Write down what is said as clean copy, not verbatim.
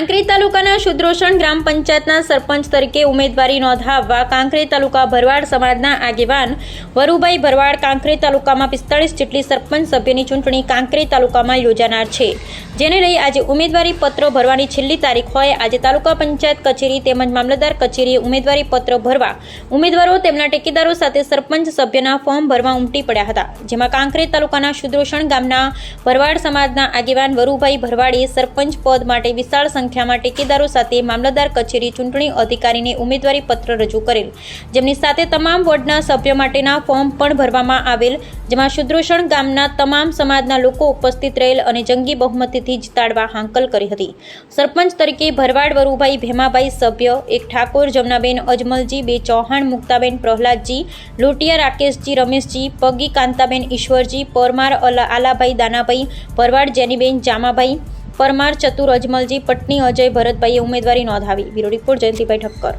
કાંકરેજ તાલુકાના શુદ્રોષણ ગ્રામ પંચાયતના સરપંચ તરીકે ઉમેદવારી નોંધાવવા કાંકરેજ તાલુકા ભરવાડ સમાજના આગેવાન વરુભાઈ ભરવાડ કાંકરેજ તાલુકામાં 45 જેટલી સરપંચ સભ્યની ચૂંટણી કાંકરેજ તાલુકામાં યોજાનાર છે, જેને લઈ આજે ઉમેદવારી પત્રો ભરવાની છેલ્લી તારીખ હોય આજે તાલુકા પંચાયત કચેરી તેમજ મામલતદાર કચેરીએ ઉમેદવારી પત્રો ભરવા ઉમેદવારો તેમના ટેકેદારો સાથે સરપંચ સભ્યના ફોર્મ ભરવા ઉમટી પડ્યા હતા, જેમાં કાંકરેજ તાલુકાના શુદ્રોષણ ગામના ભરવાડ સમાજના આગેવાન વરુભાઈ ભરવાડે સરપંચ પદ માટે વિશાળ સંખ્યામાં ટેકેદારો સાથે મામલતદાર કચેરી ચૂંટણી અધિકારીને ઉમેદવારી પત્ર રજૂ કરેલ, જેમની સાથે તમામ વોર્ડના સભ્યો માટેના ફોર્મ પણ ભરવામાં આવેલ, જેમાં શુદ્રોષણ ગામના તમામ સમાજના લોકો ઉપસ્થિત રહેલ અને જંગી બહુમતીથી જીતાડવા હાંકલ કરી હતી। સરપંચ તરીકે ભરવાડ વરુભાઈ ભેમાભાઈ સભ્ય, એક ઠાકોર જમનાબેન અજમલજી, બે ચૌહાણ મુક્તાબેન પ્રહલાદજી, લોટિયા રાકેશજી રમેશજી, પગી કાંતાબેન ઈશ્વરજી, પરમાર આલાભાઈ દાનાભાઈ, ભરવાડ જેનીબેન જામાભાઈ, પરમાર ચતુર અજમલજી, પટની અજય ભરતભાઈએ ઉમેદવારી નોંધાવી। Bureau report Jayantibhai Thakkar.